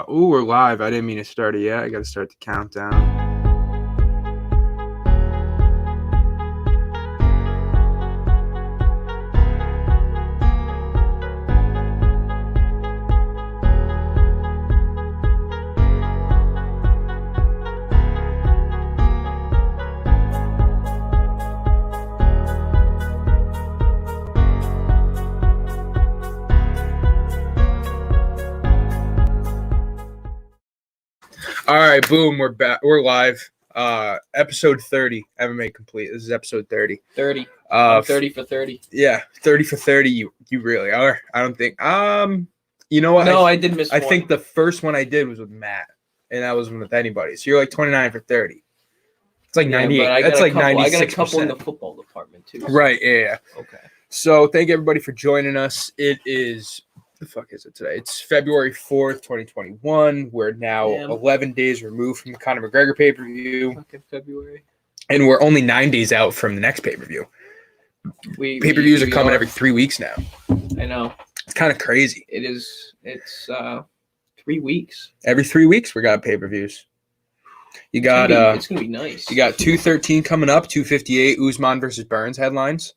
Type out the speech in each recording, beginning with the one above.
We're live. I didn't mean to start it yet. I got to start the countdown. All right, boom, we're back. We're live. Episode 30, MMA Complete. This is episode 30. 30. 30 for 30. Yeah, 30 for 30. You really are. I don't think. You know what? No, I did miss I one. think the first one I did was with Matt, and that wasn't with anybody. So you're like 29 for 30. It's like 98. That's like 96%. I got a couple in the football department too. So. Right, yeah. Okay. So thank everybody for joining us. It is, the fuck is it today? It's February 4th, 2021. We're now 11 days removed from the Conor McGregor pay-per-view. Fucking February. And we're only 9 days out from the next pay-per-view. Pay-per-views are coming every 3 weeks now. I know. It's kind of crazy. It is. It's 3 weeks. Every 3 weeks we got pay-per-views. You got it's gonna be nice. You got 213 coming up, 258 Usman versus Burns headlines.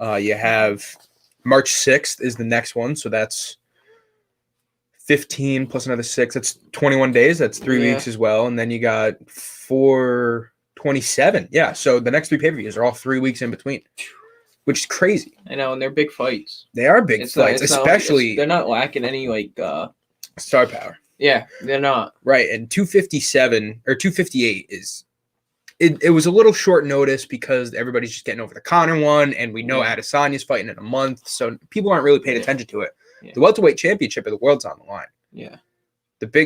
You have March 6th is the next one, so that's 15 plus another 6. That's 21 days. That's 3 weeks as well. And then you got 427. Yeah, so the next 3 pay-per-views are all 3 weeks in between, which is crazy. I know, and they're big fights. They are big fights, especially. They're not lacking any, star power. Yeah, they're not. Right, and 257 or 258 is – it was a little short notice because everybody's just getting over the Conor one, and we know Adesanya's fighting in a month, so people aren't really paying attention to it. Yeah. The welterweight championship of the world's on the line. Yeah.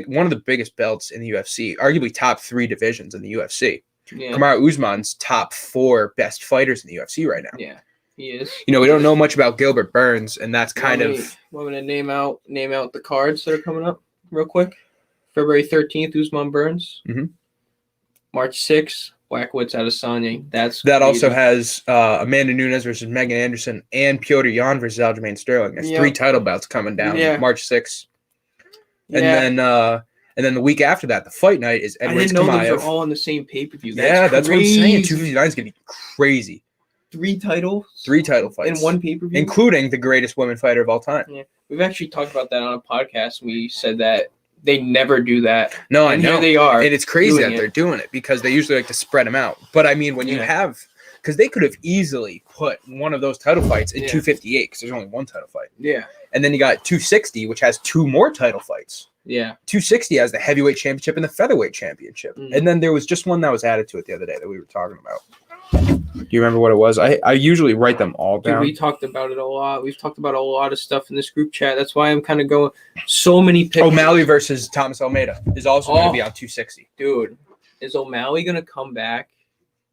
One of the biggest belts in the UFC, arguably top 3 divisions in the UFC. Yeah. Kamaru Usman's top 4 best fighters in the UFC right now. Yeah, he is. You know, we don't know much about Gilbert Burns, and that's kind of. Want me to name out the cards that are coming up real quick? February 13th, Usman Burns. Mm-hmm. March 6th, Blachowicz Adesanya. That also has Amanda Nunes versus Megan Anderson and Petr Yan versus Aljamain Sterling. There's 3 title bouts coming down March 6th. And then the week after that, the fight night is Edwards Chimaev. I didn't know those are all on the same pay-per-view. That's what I'm saying. 259 is going to be crazy. 3 titles? 3 title fights. In one pay-per-view? Including the greatest women fighter of all time. Yeah. We've actually talked about that on a podcast. We said that they never do that. No, I know. Here they are. And it's crazy that they're doing it because they usually like to spread them out. But I mean, when you have, because they could have easily put one of those title fights in 258 because there's only one title fight. Yeah. And then you got 260, which has 2 more title fights. Yeah. 260 has the heavyweight championship and the featherweight championship. And then there was just one that was added to it the other day that we were talking about. Do you remember what it was? I usually write them all down. Dude, we talked about it a lot. We've talked about a lot of stuff in this group chat. That's why I'm kind of going so many picks. O'Malley versus Thomas Almeida is also going to be on 260. Dude, is O'Malley going to come back?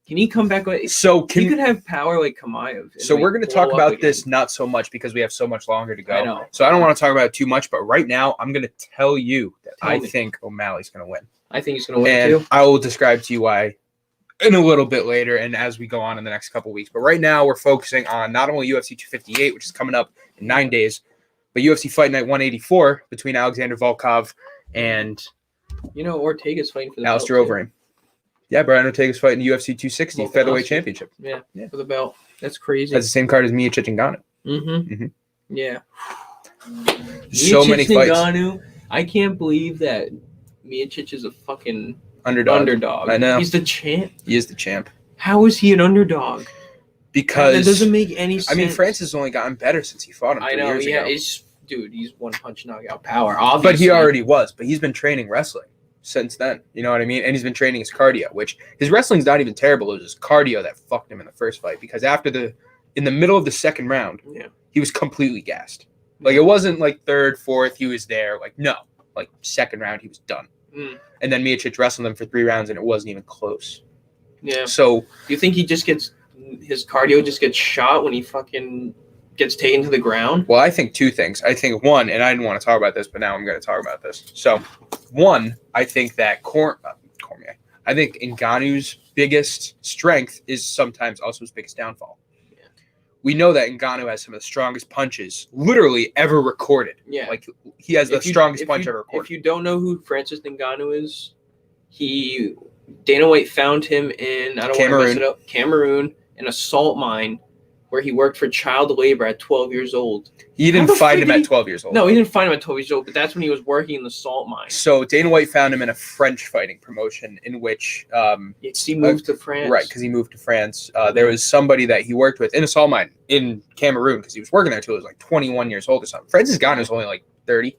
Can he come back? He could have power like Chimaev. So we're going to talk about this not so much because we have so much longer to go. I know. So I don't want to talk about it too much, but right now I'm going to tell you that I think O'Malley's going to win. I think he's going to win too. I will describe to you why in a little bit later and as we go on in the next couple of weeks. But right now we're focusing on not only UFC 258, which is coming up in 9 days, but UFC Fight Night 184 between Alexander Volkov and Ortega's fighting for the Alistair Overeem. Yeah, Brian Ortega's fighting the UFC 260 featherweight championship. Yeah, for the belt. That's crazy. That's the same card as Miocic and Ngannou. Mm-hmm. Yeah. So many fights. Ngannou, I can't believe that Miocic is a fucking underdog. I know. He's the champ. He is the champ. How is he an underdog? Because that doesn't make any sense. I mean, Francis has only gotten better since he fought him 3 years ago. He's one punch knockout power, obviously. But he already was. But he's been training wrestling since then. You know what I mean? And he's been training his cardio, which his wrestling's not even terrible. It was his cardio that fucked him in the first fight because in the middle of the second round, he was completely gassed. Like, it wasn't like third, fourth, he was there. Like, no. Like, second round, he was done. And then Miocic wrestled him for 3 rounds, and it wasn't even close. Yeah. So, do you think his cardio just gets shot when he fucking gets taken to the ground? Well, I think 2 things. I think one, and I didn't want to talk about this, but now I'm going to talk about this. So, one, I think that I think Ngannou's biggest strength is sometimes also his biggest downfall. we know that Ngannou has some of the strongest punches literally ever recorded. Yeah. Like, he has the strongest punch ever recorded. If you don't know who Francis Ngannou is, Dana White found him in, I don't want to mess it up, Cameroon, in a salt mine where he worked for child labor at 12 years old. You didn't find him at 12 years old. No, he didn't find him at 12 years old, but that's when he was working in the salt mine. So Dana White found him in a French fighting promotion in which he moved to France. Right, because he moved to France. There was somebody that he worked with in a salt mine in Cameroon because he was working there until he was like 21 years old or something. Francis Ngannou was only like 30.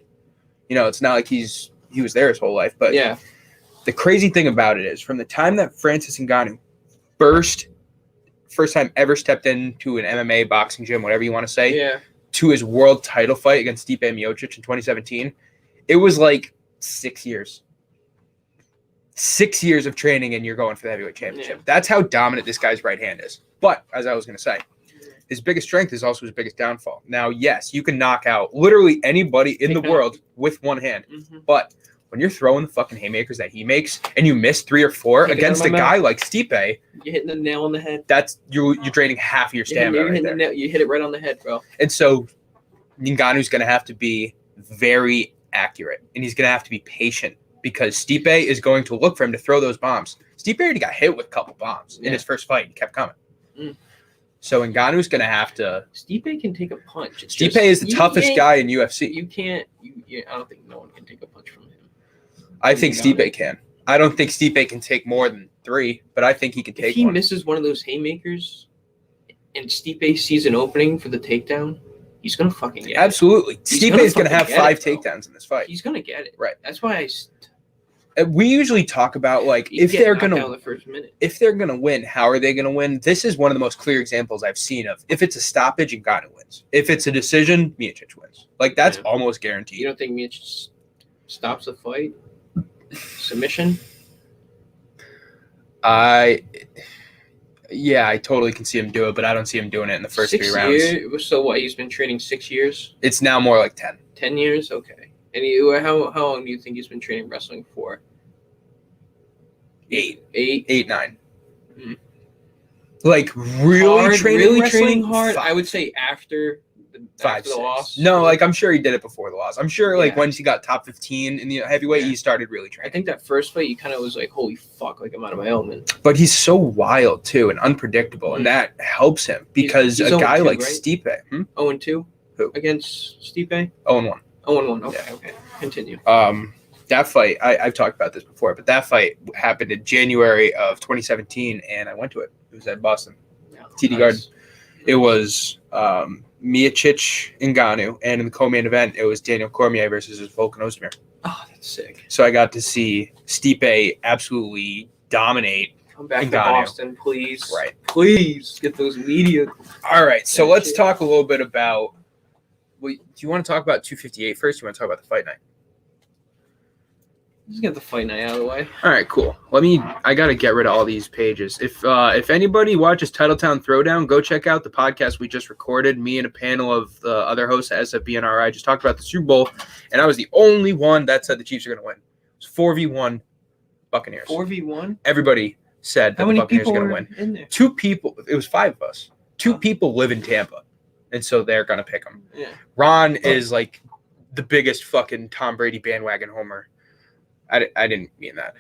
You know, it's not like he was there his whole life. But yeah, the crazy thing about it is from the time that Francis Ngannou first time ever stepped into an MMA, boxing gym, whatever you want to say, to his world title fight against Stipe Miocic in 2017, it was like 6 years. 6 years of training and you're going for the heavyweight championship. That's how dominant this guy's right hand is. But, as I was going to say, his biggest strength is also his biggest downfall. Now, yes, you can knock out literally anybody in the world with one hand, but when you're throwing the fucking haymakers that he makes and you miss 3 or 4 against a guy like Stipe, you're hitting the nail on the head. That's you're draining half of your stamina. You hit it right on the head, bro. And so Ngannou's going to have to be very accurate, and he's going to have to be patient because Stipe is going to look for him to throw those bombs. Stipe already got hit with a couple bombs in his first fight. He kept coming. So Ngannou's going to have to. Stipe can take a punch. Stipe is the toughest guy in UFC. You can't. I don't think no one can take a punch from him. I think Stipe can. I don't think Stipe can take more than 3, but I think he can take one. If he misses one of those haymakers and Stipe sees an opening for the takedown, he's going to fucking get it. Absolutely. Stipe is going to have 5 takedowns in this fight. He's going to get it. Right. That's why we usually talk about, like, if they're going to win, how are they going to win? This is one of the most clear examples I've seen of if it's a stoppage, Ngannou wins. If it's a decision, Miocic wins. Like, that's almost guaranteed. You don't think Miocic stops the fight? Submission? I totally can see him do it, but I don't see him doing it in the first 3 rounds. So what? He's been training 6 years? It's now more like 10. 10 years? Okay. And how long do you think he's been training wrestling for? 8, 9. Like really training hard? 5. I would say after the loss. No, like I'm sure he did it before the loss. I'm sure like once he got top 15 in the heavyweight, he started really training. I think that first fight, he kind of was like, holy fuck, like I'm out of my element. But he's so wild too and unpredictable, and that helps him because he's a guy like Stipe. 0-2? Who? Against Stipe? 0-1. 0-1. Okay. Continue. That fight, I've talked about this before, but that fight happened in January of 2017, and I went to it. It was at Boston, TD Garden. It was Miocic Ngannou, and in the co-main event, it was Daniel Cormier versus Volkan Ozdemir. Oh, that's sick. So I got to see Stipe absolutely dominate. Come back to Boston, please. Right. Please get those media. All right, so let's talk a little bit about. Do you want to talk about 258 first? Or do you want to talk about the fight night? Let's get the fight night out of the way. All right, cool. I got to get rid of all these pages. If anybody watches Titletown Throwdown, go check out the podcast we just recorded. Me and a panel of the other hosts at SFBNRI just talked about the Super Bowl, and I was the only one that said the Chiefs are going to win. It was 4v1 Buccaneers. 4v1? Everybody said that the Buccaneers are going to win. In there? 2 people. It was 5 of us. 2 people live in Tampa, and so they're going to pick them. Yeah. Ron is like the biggest fucking Tom Brady bandwagon homer. I didn't mean that.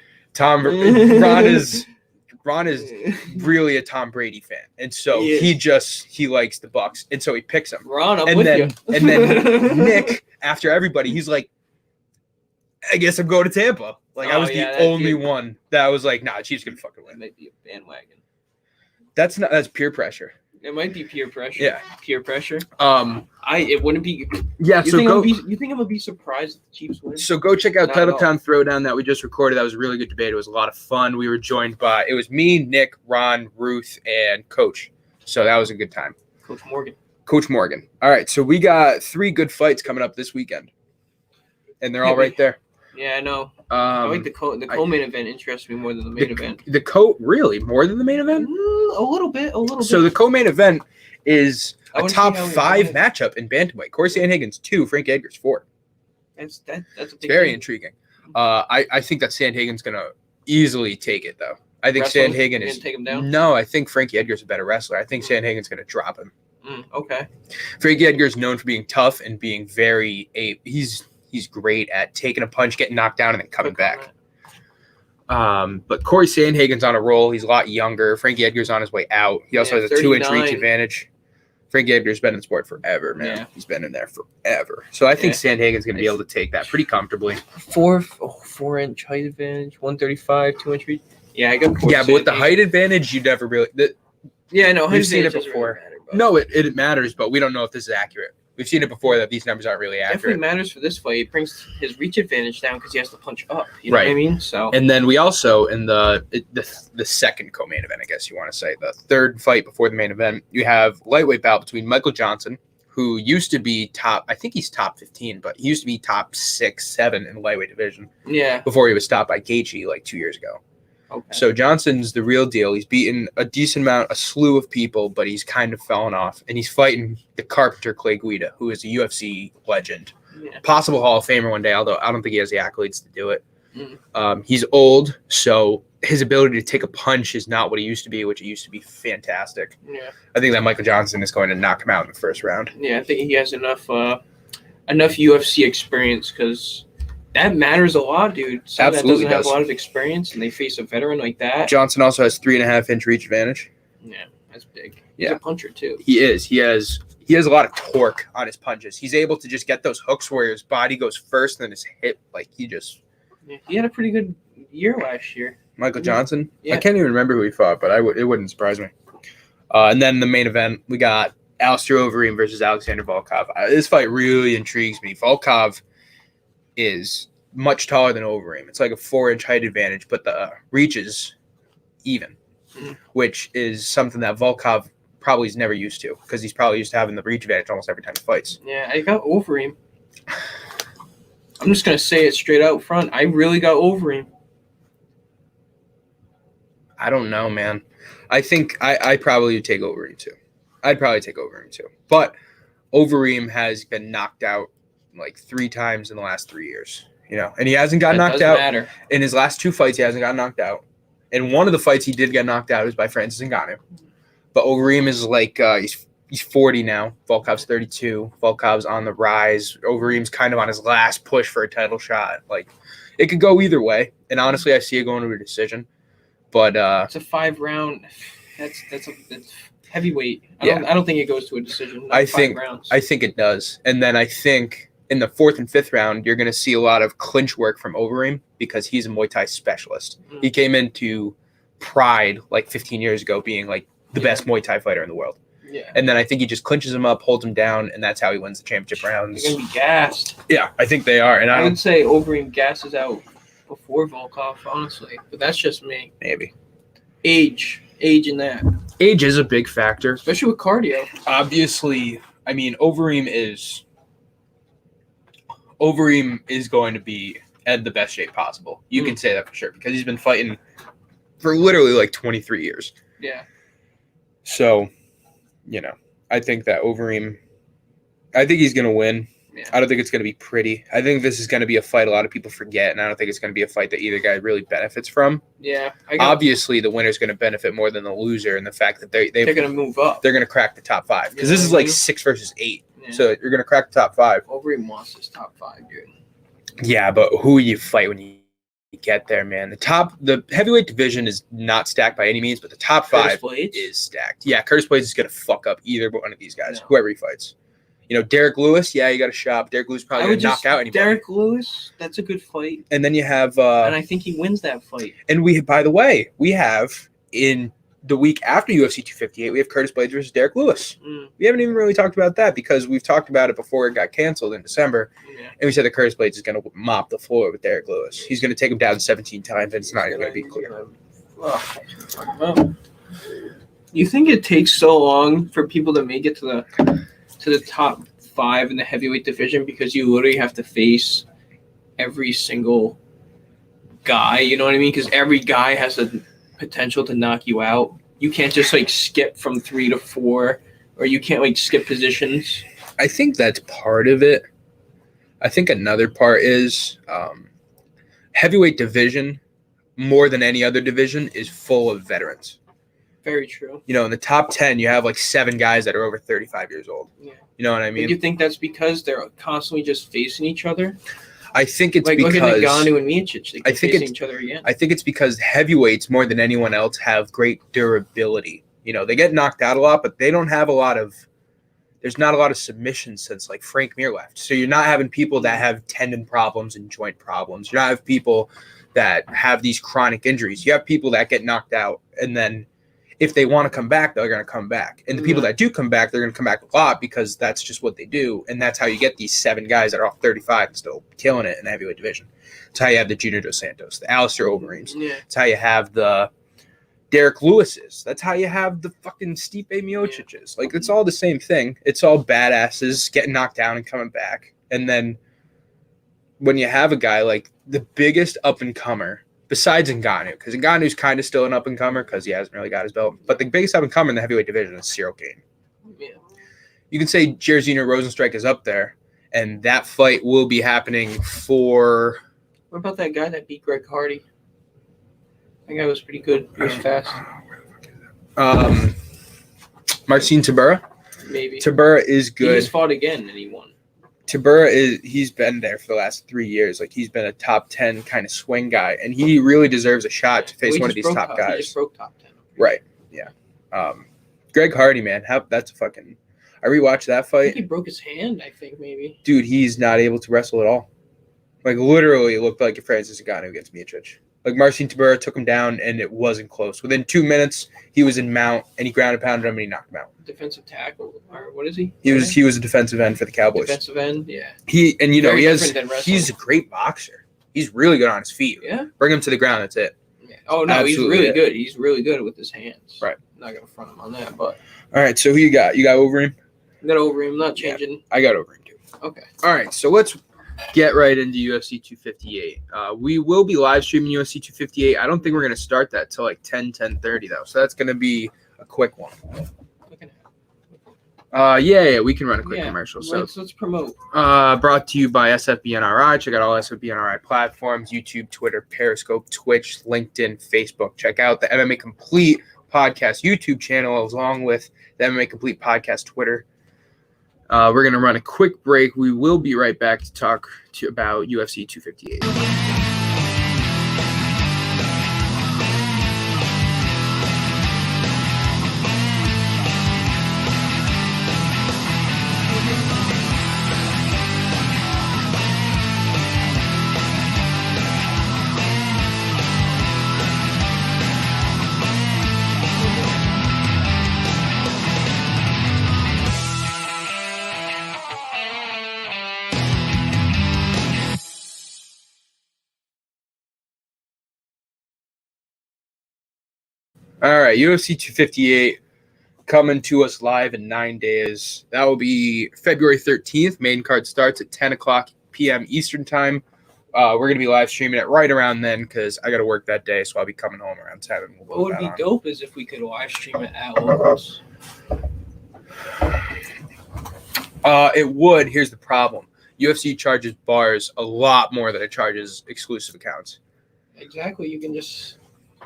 Ron is really a Tom Brady fan, and so he likes the Bucs, and so he picks them. Ron, I'm with you. And then Nick, after everybody, he's like, I guess I'm going to Tampa. Like I was the only one that was like, nah, Chiefs gonna fucking win. It might be a bandwagon. That's peer pressure. It might be peer pressure. Yeah, peer pressure. It wouldn't be. Yeah, you think I'm gonna be surprised if the Chiefs win? So go check out Titletown Throwdown that we just recorded. That was a really good debate. It was a lot of fun. We were joined by it was me, Nick, Ron, Ruth, and Coach. So that was a good time. Coach Morgan. All right, so we got 3 good fights coming up this weekend, and they're all right there. Yeah, I know. I like the co-main event interests me more than the main event. Really more than the main event? A little bit. So the co-main event is a top 5 matchup in bantamweight. Corey Sandhagen's 2, Frank Edgar's 4. That's a big very intriguing. I think that Sandhagen's gonna easily take it though. I think Sandhagen is. Take him down? No, I think Frankie Edgar's a better wrestler. I think Sandhagen's gonna drop him. Okay. Frankie Edgar is known for being tough and being he's great at taking a punch, getting knocked down, and then coming back. But Corey Sandhagen's on a roll. He's a lot younger. Frankie Edgar's on his way out. He also has a 2-inch reach advantage. Frankie Edgar's been in the sport forever, man. Yeah. He's been in there forever. So I think Sandhagen's going to be able to take that pretty comfortably. 4-inch height advantage, 135, 2-inch reach. Yeah, I got. Yeah, but with the height advantage, you never really. We've seen it before. No, it matters, but we don't know if this is accurate. We've seen it before that these numbers aren't really accurate. Definitely matters for this fight. It brings his reach advantage down because he has to punch up. You know what I mean? So. And then we also in the second co-main event, I guess you want to say, the third fight before the main event, you have lightweight bout between Michael Johnson, who used to be top. I think he's top 15, but he used to be top 6, 7 in the lightweight division. Yeah. Before he was stopped by Gaethje like 2 years ago. Okay. So Johnson's the real deal. He's beaten a slew of people, but he's kind of fallen off. And he's fighting the Carpenter Clay Guida, who is a UFC legend. Yeah. Possible Hall of Famer one day, although I don't think he has the accolades to do it. He's old, so his ability to take a punch is not what it used to be, which it used to be fantastic. Yeah. I think that Michael Johnson is going to knock him out in the first round. Yeah, I think he has enough UFC experience because that matters a lot, dude. Someone that doesn't have a lot of experience and they face a veteran like that. Johnson also has 3.5-inch reach advantage. Yeah, that's big. He's a puncher too. He is. He has a lot of torque on his punches. He's able to just get those hooks where his body goes first and then his hip, like he had a pretty good year last year. Michael Johnson? Yeah. I can't even remember who he fought, but it wouldn't surprise me. And then the main event, we got Alistair Overeem versus Alexander Volkov. This fight really intrigues me. Volkov is much taller than Overeem. It's like a 4-inch height advantage, but the reach is even, which is something that Volkov probably is never used to because he's probably used to having the reach advantage almost every time he fights. Yeah, I got Overeem. I'm just going to say it straight out front. I really got Overeem. I don't know, man. I think I probably would take Overeem too. I'd probably take Overeem too. But Overeem has been knocked out like 3 times in the last 3 years. And he hasn't got knocked out. Matter. In his last 2 fights, he hasn't got knocked out. And one of the fights he did get knocked out is by Francis Ngannou. But Overeem is like he's 40 now. Volkov's 32. Volkov's on the rise. Overeem's kind of on his last push for a title shot. Like it could go either way. And honestly, I see it going to a decision. But it's a 5-round. That's heavyweight. I don't think it goes to a decision. I think it does. And then I think in the 4th and 5th round, you're going to see a lot of clinch work from Overeem because he's a Muay Thai specialist. He came into Pride like 15 years ago being like the best Muay Thai fighter in the world. Yeah. And then I think he just clinches him up, holds him down, and that's how he wins the championship rounds. They're going to be gassed. Yeah, I think they are. And I would say Overeem gasses out before Volkov, honestly. But that's just me. Maybe. Age in that. Age is a big factor. Especially with cardio. Obviously, I mean, Overeem is going to be at the best shape possible. You can say that for sure because he's been fighting for literally like 23 years. Yeah. So, I think that Overeem, I think he's going to win. Yeah. I don't think it's going to be pretty. I think this is going to be a fight a lot of people forget, and I don't think it's going to be a fight that either guy really benefits from. Yeah. Obviously, the winner's going to benefit more than the loser in the fact that they're going to move up. They're going to crack the top 5 because this is like 6 versus 8. Yeah. So you're going to crack the top 5. Overeem wants his top 5, dude. Yeah, but who you fight when you get there, man? The heavyweight division is not stacked by any means, but the top 5 is stacked. Yeah, Curtis Blades is going to fuck up either one of these guys, whoever he fights. Derek Lewis, you got a shot. Derek Lewis probably going to knock out anybody. Derek Lewis, that's a good fight. And then you have... and I think he wins that fight. And by the way, we have in the week after UFC 258, we have Curtis Blades versus Derek Lewis. We haven't even really talked about that because we've talked about it before it got canceled in December. Yeah. And we said that Curtis Blades is going to mop the floor with Derek Lewis. He's going to take him down 17 times, and it's not even going to be clear. You think it takes so long for people to make it to the top 5 in the heavyweight division because you literally have to face every single guy, you know what I mean? Because every guy has a potential to knock you out. You can't just skip from 3 to 4, or you can't skip positions. I think that's part of it. I think another part is heavyweight division, more than any other division, is full of veterans. Very true. You know, in the top 10, you have like 7 guys that are over 35 years old. Yeah. You know what I mean? Do you think that's because they're constantly just facing each other? I think it's like because look at Ngannou and Miocic. They keep facing each other again. I think it's because heavyweights more than anyone else have great durability. You know, they get knocked out a lot, but they don't have a lot of. There's not a lot of submissions since like Frank Mir left. So you're not having people that have tendon problems and joint problems. You're not having people that have these chronic injuries. You have people that get knocked out, and then if they want to come back, they're going to come back. And the people that do come back, they're going to come back a lot because that's just what they do. And that's how you get these 7 guys that are all 35 and still killing it in the heavyweight division. It's how you have the Junior Dos Santos, the Alistair Overeems. Yeah. It's how you have the Derek Lewis's. That's how you have the fucking Stipe Miocic's. Like, it's all the same thing. It's all badasses getting knocked down and coming back. And then when you have a guy like the biggest up-and-comer, besides Ngannou, because Ngannou's kind of still an up-and-comer because he hasn't really got his belt, but the biggest up-and-comer in the heavyweight division is Cyril Gane. Yeah. You can say Jairzinho Rozenstruik is up there, and that fight will be happening for... What about that guy that beat Greg Hardy? That guy was pretty good. He was fast. Marcin Tybura? Maybe. Tybura is good. He just fought again, and he won. Tybura he's been there for the last 3 years. Like, he's been a top 10 kind of swing guy, and he really deserves a shot to face one of these top guys. He just broke top 10. Right. Yeah. Greg Hardy, man, that's a fucking. I rewatched that fight. I think he broke his hand. I think maybe. Dude, he's not able to wrestle at all. Like, literally, it looked like if Francis Ngannou against Miocic. Like, Marcin Tybura took him down, and it wasn't close. Within 2 minutes, he was in mount, and he ground and pounded him, and he knocked him out. Defensive tackle, or what is he? He was a defensive end for the Cowboys. Defensive end, yeah. He's a great boxer. He's really good on his feet. Yeah. Bring him to the ground. That's it. Yeah. Oh no, absolutely, he's really good. He's really good with his hands. Right. I'm not gonna front him on that, but. All right. So who you got? You got Overeem? I got Overeem. I'm not changing. Yeah, I got Overeem too. Okay. All right. So let's get right into UFC 258. We will be live streaming UFC 258. I don't think we're gonna start that till like 10:30 though. So that's gonna be a quick one. Yeah, we can run a quick commercial. So let's promote. Brought to you by SFBNRI. Check out all SFBNRI platforms: YouTube, Twitter, Periscope, Twitch, LinkedIn, Facebook. Check out the MMA Complete podcast YouTube channel along with the MMA Complete podcast Twitter. We're gonna run a quick break. We will be right back to talk about UFC 258. All right, UFC 258 coming to us live in 9 days. That will be February 13th. Main card starts at 10 o'clock p.m. Eastern time. We're going to be live streaming it right around then because I got to work that day, so I'll be coming home around 10. What would be dope is if we could live stream it at Locals. It would. Here's the problem. UFC charges bars a lot more than it charges exclusive accounts. Exactly. You can just...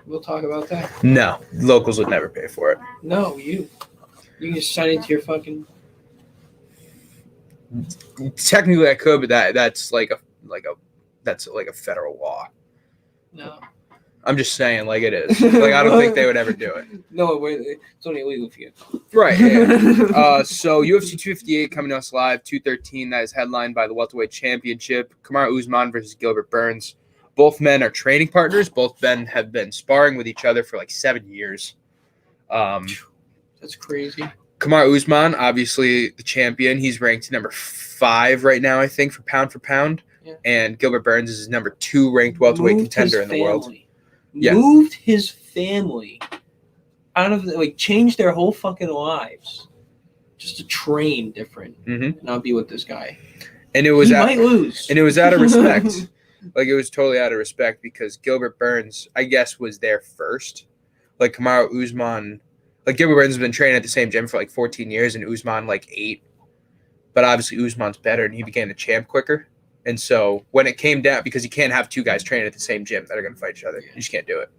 We'll talk about that. No, Locals would never pay for it. No, you can just sign into your fucking. Technically, I could, but that's like a federal law. No, I'm just saying, like it is. Like I don't think they would ever do it. No, it's only illegal for you. Right. Yeah. So UFC 258 coming to us live 2:13. That is headlined by the welterweight championship. Kamaru Usman versus Gilbert Burns. Both men are training partners. Both men have been sparring with each other for like 7 years. That's crazy. Kamaru Usman, obviously the champion. He's ranked number 5 right now, I think, for pound. Yeah. And Gilbert Burns is his number 2 ranked welterweight contender in the world. Yeah. Moved his family out of changed their whole fucking lives just to train different, not be with this guy. And it was might lose. And it was out of respect. Like, it was totally out of respect because Gilbert Burns, I guess, was there first. Like, Kamaru Usman, like, Gilbert Burns has been training at the same gym for, like, 14 years, and Usman, like, 8. But obviously, Usman's better, and he became the champ quicker. And so, when it came down, because you can't have 2 guys training at the same gym that are going to fight each other. You just can't do it.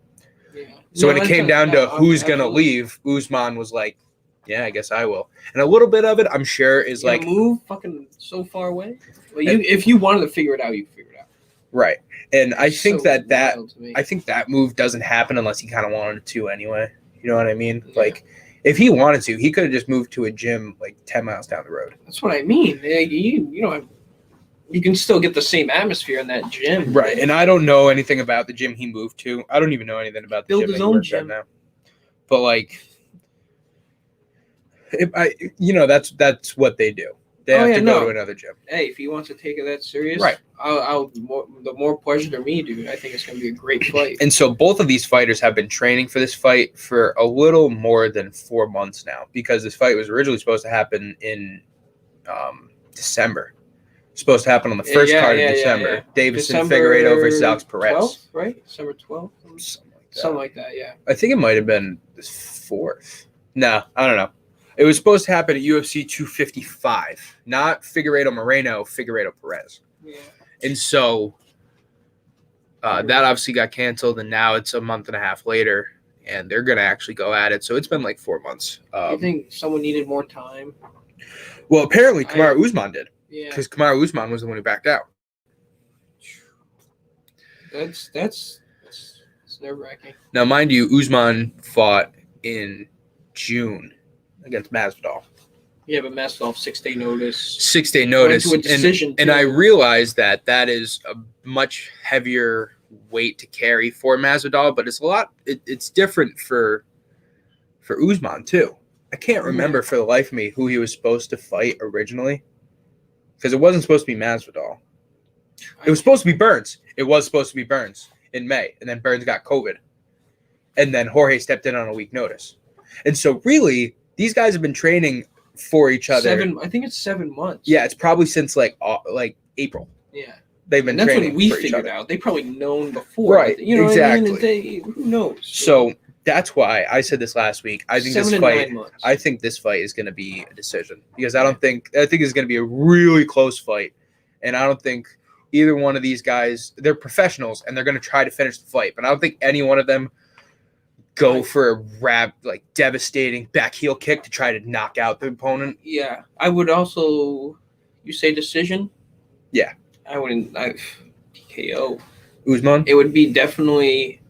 Yeah. So when it came down to who's going to leave, Usman was like, yeah, I guess I will. And a little bit of it, I'm sure, is like move fucking so far away. Well, if you wanted to figure it out, you could figure it out. Right. And I think so I think that move doesn't happen unless he kind of wanted to anyway. You know what I mean? Yeah. Like, if he wanted to, he could have just moved to a gym like 10 miles down the road. That's what I mean. You can still get the same atmosphere in that gym. Right. And I don't know anything about the gym he moved to. I don't even know anything about the Build gym his that own he works gym. at now. But like, that's what they do. They have to go to another gym. Hey, if he wants to take it that serious, right? The more pleasure to me, dude. I think it's going to be a great fight. And so both of these fighters have been training for this fight for a little more than 4 months now, because this fight was originally supposed to happen in December. Supposed to happen on the first card of December. Yeah. Davison Figueiredo versus Alex Perez. 12th, right? December 12th? Something like that, yeah. I think it might have been the 4th. No, I don't know. It was supposed to happen at UFC 255, not Figueiredo Moreno, Figueiredo Perez. Yeah. And so that obviously got canceled, and now it's a month and a half later, and they're going to actually go at it. So it's been like 4 months. You think someone needed more time? Well, apparently Kamaru Usman did. Yeah. Because Kamaru Usman was the one who backed out. That's nerve-wracking. Now, mind you, Usman fought in June against Masvidal. Yeah, but Masvidal 6-day notice. 6-day notice. Went to a decision, and I realize that is a much heavier weight to carry for Masvidal, but it's different for Usman too. I can't remember for the life of me who he was supposed to fight originally, because it wasn't supposed to be Masvidal. It was supposed to be Burns. It was supposed to be Burns in May, and then Burns got COVID, and then Jorge stepped in on a week notice. And so really, these guys have been training for each other. I think it's 7 months. Yeah, it's probably since like April. Yeah. They've been that's training what we for each figured other. out. They probably known before. Right, you know exactly. What I mean? Who knows? So that's why I said this last week. I think 7 this to fight 9 months. I think this fight is going to be a decision, because I think it's going to be a really close fight, and I don't think either one of these guys, they're professionals and they're going to try to finish the fight, but I don't think any one of them go for a devastating back heel kick to try to knock out the opponent. Yeah, I would also. You say decision? Yeah, I wouldn't. TKO. Usman. It would be definitely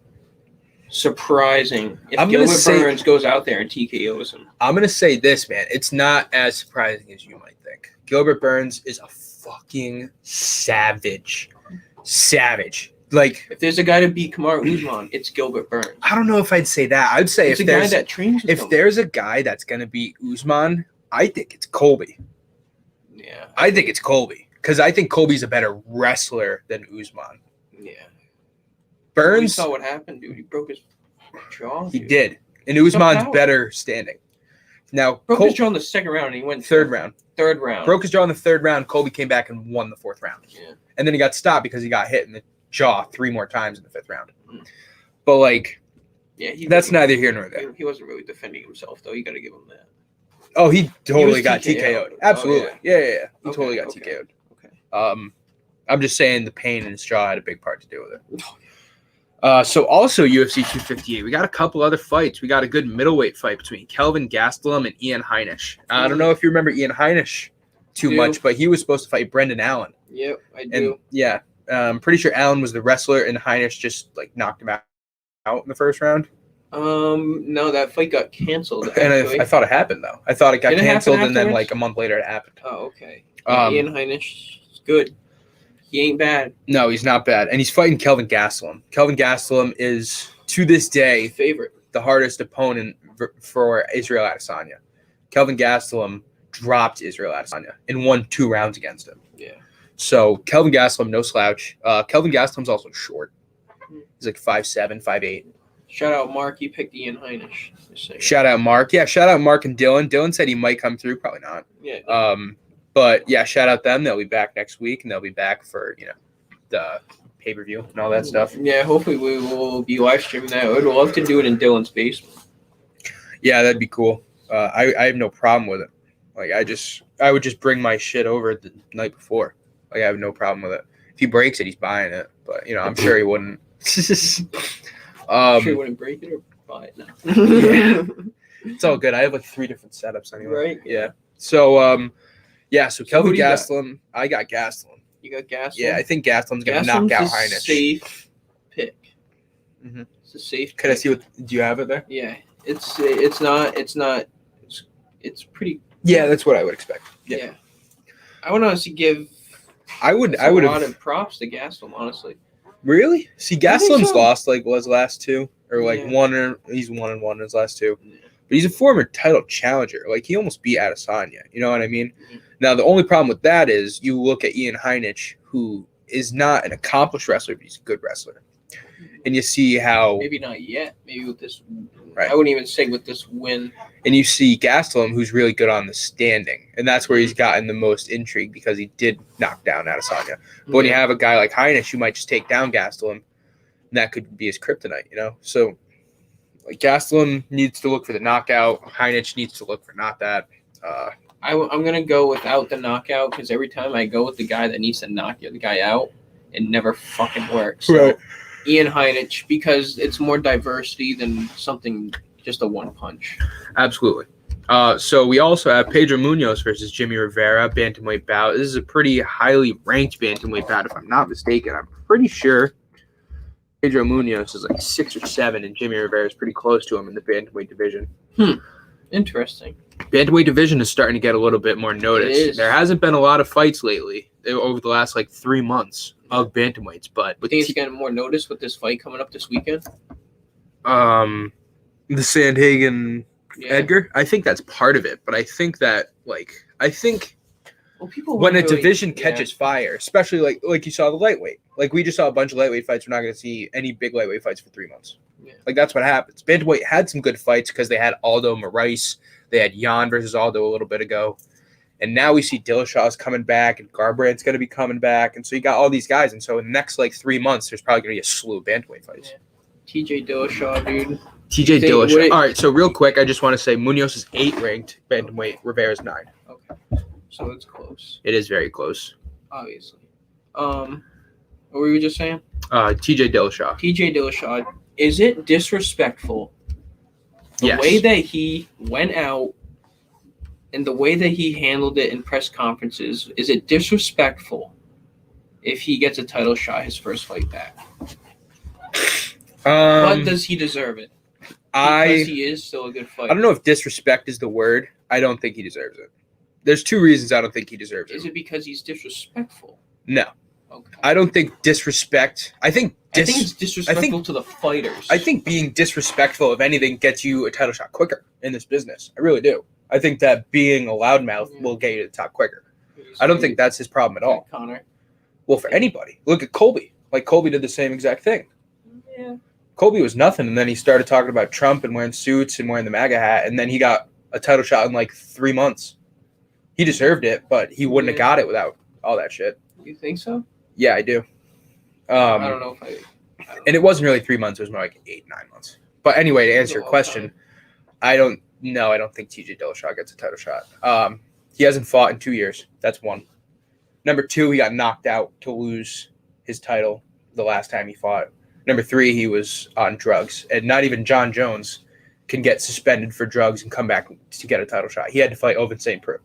surprising if Gilbert Burns goes out there and TKOs him. I'm gonna say this, man. It's not as surprising as you might think. Gilbert Burns is a fucking savage. Like, if there's a guy to beat Kamaru Usman, it's Gilbert Burns. I don't know if I'd say that. I'd say it's a guy that trains with him. There's a guy that's gonna beat Usman, I think it's Colby. Yeah, I think it's Colby, because I think Colby's a better wrestler than Usman. Yeah. Burns. We saw what happened, dude. He broke his jaw. He did, and Usman's better standing. Now broke his jaw in the second round, and he went third round. Broke his jaw in the third round. Colby came back and won the fourth round. Yeah. And then he got stopped because he got hit in the jaw 3 more times in the fifth round. But like, yeah, that's neither here nor there. He wasn't really defending himself, though. You got to give him that. Oh, he totally got TKO'd. Absolutely. Oh, yeah. He totally got TKO'd. Okay. I'm just saying the pain in his jaw had a big part to do with it. So also UFC 258, we got a couple other fights. We got a good middleweight fight between Kelvin Gastelum and Ian Heinisch. I don't know if you remember Ian Heinisch too much, but he was supposed to fight Brendan Allen. Yep, I do. And I'm pretty sure Allen was the wrestler, and Heinisch just like knocked him out in the first round. No, that fight got canceled. And I thought it happened though. I thought it got canceled, and then like a month later it happened. Oh, okay. Ian Heinisch is good. He ain't bad. No, he's not bad. And he's fighting Kelvin Gastelum. Kelvin Gastelum is, to this day, favorite, the hardest opponent for Israel Adesanya. Kelvin Gastelum dropped Israel Adesanya and won 2 rounds against him. Yeah. So Kelvin Gastelum, no slouch. Kelvin Gastelum's also short. He's like 5'7", 5'8". Shout out Mark. He picked Ian Heinisch. Shout out Mark. Yeah, shout out Mark and Dylan. Dylan said he might come through. Probably not. Yeah. But yeah, shout out them. They'll be back next week, and they'll be back for the pay-per-view and all that stuff. Yeah, hopefully we will be live streaming that. I would love to do it in Dylan's basement. Yeah, that'd be cool. I have no problem with it. Like I would just bring my shit over the night before. Like I have no problem with it. If he breaks it, he's buying it. But I'm sure he wouldn't. Sure you wouldn't break it or buy it now. Yeah. It's all good. I have like 3 different setups anyway. Right. Yeah. So so Kelvin who do you got? Gastelum. I got Gastelum. You got Gastelum? Yeah, I think Gastelum's gonna knock out Heinich. Safe pick. Mm-hmm. It's a safe. Can I see what? Do you have it there? Yeah, it's pretty. Yeah, that's what I would expect. Yeah. I would honestly give. I would a lot have of props to Gastelum, honestly. really see I think Gastelum's so. lost like was last 2 or like Yeah. 1 or he's 1-1 in his last 2. Yeah. But he's a former title challenger. Like he almost beat Adesanya. You know what I mean? Mhm. Now the only problem with that is you look at Ian Heinich, who is not an accomplished wrestler, but he's a good wrestler, and you see how. Maybe not yet. Maybe with this. Right. I wouldn't even say with this win. And you see Gastelum, who's really good on the standing, and that's where he's gotten the most intrigue because he did knock down Adesanya. But when you have a guy like Heinich, who might just take down Gastelum, and that could be his kryptonite, you know. So, like Gastelum needs to look for the knockout. Heinich needs to look for not that. I'm gonna go without the knockout because every time I go with the guy that needs to knock the other guy out, it never fucking works. So, Right. Ian Heinich, because it's more diversity than something just a one punch. Absolutely. So we also have Pedro Munoz versus Jimmy Rivera, bantamweight bout. This is a pretty highly ranked bantamweight bout, if I'm not mistaken. I'm pretty sure Pedro Munoz is like 6 or 7, and Jimmy Rivera is pretty close to him in the bantamweight division. Interesting. Bantamweight division is starting to get a little bit more notice. It is. There hasn't been a lot of fights lately over the last like 3 months of bantamweights, but I think it's getting more notice with this fight coming up this weekend. the Sandhagen Yeah. Edgar, I think that's part of it, but I think that Well, people when a really- division catches fire, especially like you saw the lightweight, like we just saw a bunch of lightweight fights. We're not going to see any big lightweight fights for 3 months. Yeah. Like that's what happens. Bantamweight had some good fights because they had Aldo Moraes, they had Jan versus Aldo a little bit ago, and now we see Dillashaw's coming back and Garbrandt's going to be coming back, and so you got all these guys, and so in the next like 3 months, there's probably going to be a slew of bantamweight fights. Yeah. TJ Dillashaw, dude. TJ Think- Dillashaw. wait- All right, so real quick, I just want to say Munoz is 8 ranked bantamweight, Rivera's 9. Okay. So it's close, It is very close. obviously. What were you just saying? TJ Dillashaw. TJ Dillashaw, is it disrespectful the Yes. way that he went out and the way that he handled it in press conferences? Is it disrespectful if he gets a title shot his first fight back? But does he deserve it? Because he is still a good fighter. I don't know if disrespect is the word. I don't think he deserves it. There's 2 reasons I don't think he deserves Is it. it because he's disrespectful? No, Okay. I don't think disrespect. I think it's disrespectful to the fighters. I think being disrespectful, if anything, gets you a title shot quicker in this business. I really do. I think that being a loudmouth will get you to the top quicker. I don't think that's his problem at all. Connor. Well, for anybody. Look at Colby. Like, Colby did the same exact thing. Yeah. Colby was nothing, and then he started talking about Trump and wearing suits and wearing the MAGA hat, and then he got a title shot in like 3 months. He deserved it, but he wouldn't have got it without all that shit. You think so? Yeah, I do. I don't know if I don't And it wasn't really 3 months; it was more like 8, 9 months. But anyway, to answer your question, I don't think TJ Dillashaw gets a title shot. He hasn't fought in 2 years. That's one. Number 2, he got knocked out to lose his title the last time he fought. Number 3, he was on drugs, and not even John Jones can get suspended for drugs and come back to get a title shot. He had to fight Ovince St. Preux.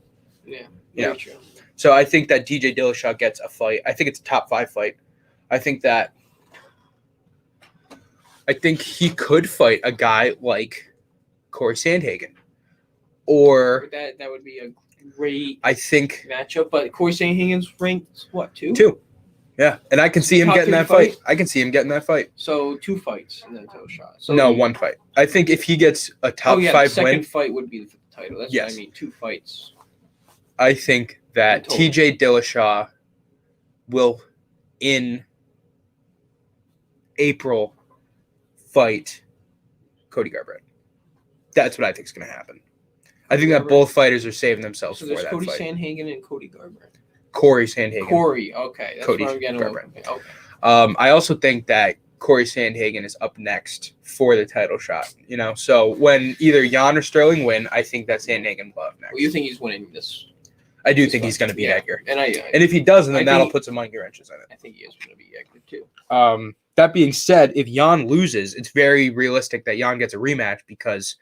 Yeah. Yeah. True. So I think that TJ Dillashaw gets a fight. I think it's a top 5 fight. I think he could fight a guy like Corey Sandhagen. Or That would be a great I think matchup. But Corey Sandhagen's ranked what, 2? 2. Yeah. And I can see him Top getting 3 that fight. fight? I can see him getting that fight. So 2 fights and then title shot. So No, 1 fight. I think if he gets a top the 5 second win, fight would be for the title. That's Yes. what I mean. 2 fights. I think that Total. TJ Dillashaw will, in April, fight Cody Garbrandt. That's what I think is going to happen. I think that Garbrandt. both fighters are saving themselves So for there's that Cody fight. Sandhagen and Cody Garbrandt. Corey Sandhagen. Corey, okay. That's Cody what I'm getting Garbrandt. with. Okay. I also think that Corey Sandhagen is up next for the title shot. You know, so when either Jan or Sterling win, I think that Sandhagen will up next. Well, you think he's winning this? I do think he's going to beat Edgar. And if he doesn't, then that'll put some monkey wrenches in it. I think he is going to beat Edgar too. That being said, if Jan loses, it's very realistic that Jan gets a rematch because,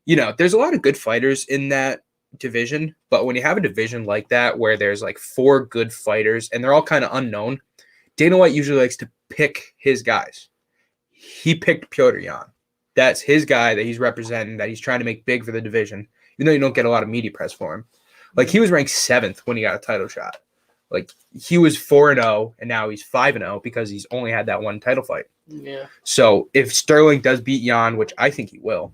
there's a lot of good fighters in that division. But when you have a division like that where there's like 4 good fighters and they're all kind of unknown, Dana White usually likes to pick his guys. He picked Petr Yan. That's his guy that he's representing, that he's trying to make big for the division, even though you don't get a lot of media press for him. Like, he was ranked 7th when he got a title shot. Like, he was 4-0, and now he's 5-0 because he's only had that one title fight. Yeah. So if Sterling does beat Jan, which I think he will,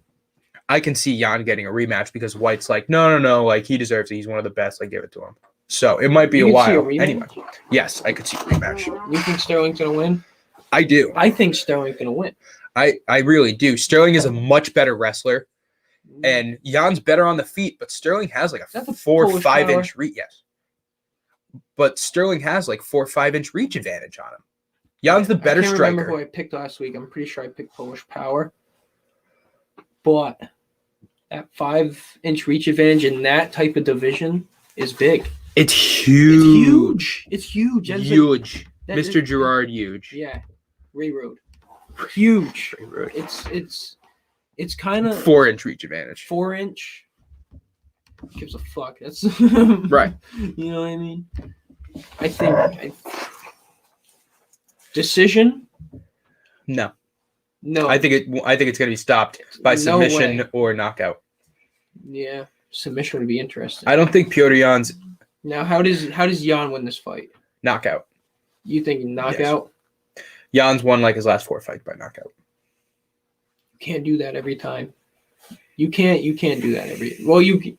I can see Jan getting a rematch because White's like, no, like, he deserves it. He's one of the best. Like, give it to him. So it might be a while. Anyway, yes, I could see a rematch. You think Sterling's going to win? I do. I think Sterling's going to win. I really do. Sterling is a much better wrestler, and Jan's better on the feet, but Sterling has like a 4 or 5 inch reach. Yes. But Sterling has like 4 or 5 inch reach advantage on him. Jan's the better striker. I can't remember who I picked last week. I'm pretty sure I picked Polish Power. But that 5 inch reach advantage in that type of division is big. It's huge. It's huge. Huge. Mr. Gerard, huge. Yeah. Ray Road. Huge. Ray Road. It's kind of 4 inch reach advantage. 4 inch. Gives a fuck. That's right. You know what I mean? I think decision. No. No. I think it's going to be stopped by submission or knockout. Yeah, submission would be interesting. I don't think Petr Yan's. Now, how does Jan win this fight? Knockout. You think knockout? Yes. Jan's won like his last 4 fights by knockout. You can't do that every time. You can't do that every. Well, you can't.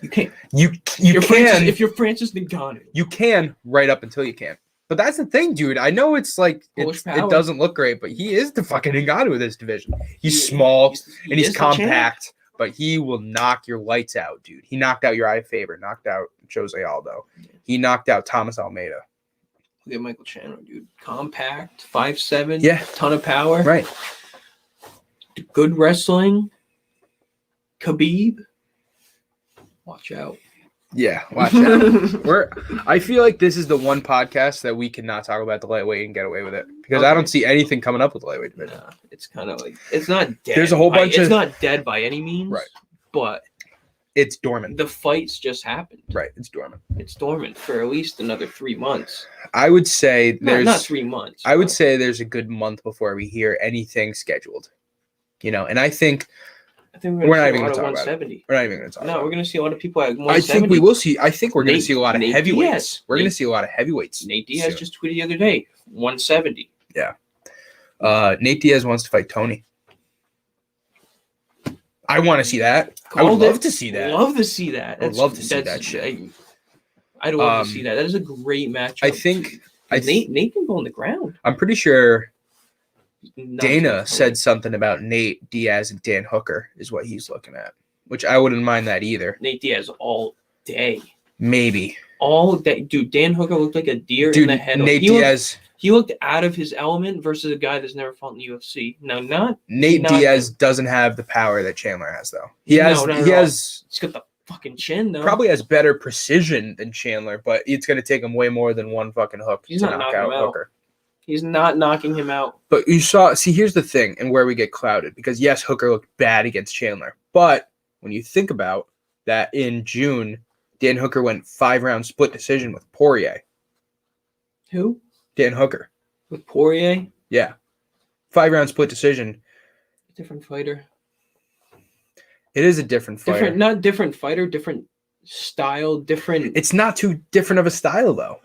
You can if you're Francis Ngannou. You can right up until you can't. But that's the thing, dude. I know it's like it doesn't look great, but he is the fucking Ngannou of this division. He's small and he's compact, but he will knock your lights out, dude. He knocked out Uriah Faber, knocked out Jose Aldo. He knocked out Thomas Almeida. Look at Michael Chandler, dude. Compact, 5'7", ton of power. Right. Good wrestling. Khabib. Watch out. Yeah, watch out. I feel like this is the one podcast that we cannot talk about the lightweight and get away with it because I don't see anything coming up with the lightweight division. Nah, it's kind of like it's not dead. There's a whole bunch. It's not dead by any means, right? But it's dormant. The fights just happened. Right, it's dormant. It's dormant for at least another 3 months. I would say there's not 3 months. I would say there's a good month before we hear anything scheduled. And I think we're not even going to talk about it. We're not even going to talk. No, we're going to see a lot of people at 170. I think we will see. I think we're going to see a lot of heavyweights. We're going to see a lot of heavyweights. Nate Diaz just tweeted the other day, 170. Yeah. Nate Diaz wants to fight Tony. I want to see that. I would love to see that. Love to see that. I'd love to see that shit. I'd love to see that. That is a great matchup. I think Nate can go on the ground. I'm pretty sure Dana said something about Nate Diaz and Dan Hooker is what he's looking at, which I wouldn't mind that either. Nate Diaz all day. Maybe. All day. Dude, Dan Hooker looked like a deer in the headlights. Diaz. He looked out of his element versus a guy that's never fought in the UFC. No, Nate Diaz doesn't have the power that Chandler has, though. He's got the fucking chin, though. Probably has better precision than Chandler, but it's going to take him way more than one fucking hook to knock out Hooker. He's not knocking him out. But here's the thing and where we get clouded. Because, yes, Hooker looked bad against Chandler. But when you think about that in June, Dan Hooker went 5-round split decision with Poirier. Who? Dan Hooker. With Poirier? Yeah. 5-round split decision. Different fighter. It is a different fighter. Not different fighter, different style, different. It's not too different of a style, though.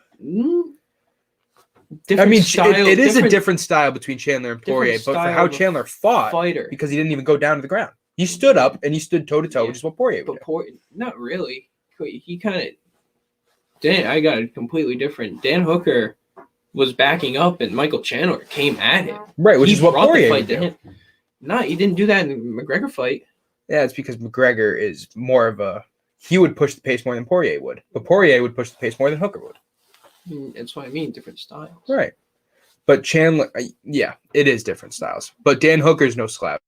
Style, it is a different style between Chandler and Poirier, but for how Chandler fought, because he didn't even go down to the ground. He stood up and he stood toe-to-toe, which is what Poirier would do. Not really. He kind of... I got it completely different. Dan Hooker was backing up and Michael Chandler came at him. Right, which is what Poirier would do. No, he didn't do that in the McGregor fight. Yeah, it's because McGregor is more of a... He would push the pace more than Poirier would. But Poirier would push the pace more than Hooker would. That's what I mean, different styles. Right. But Chandler... Yeah, it is different styles. But Dan Hooker's no slouch.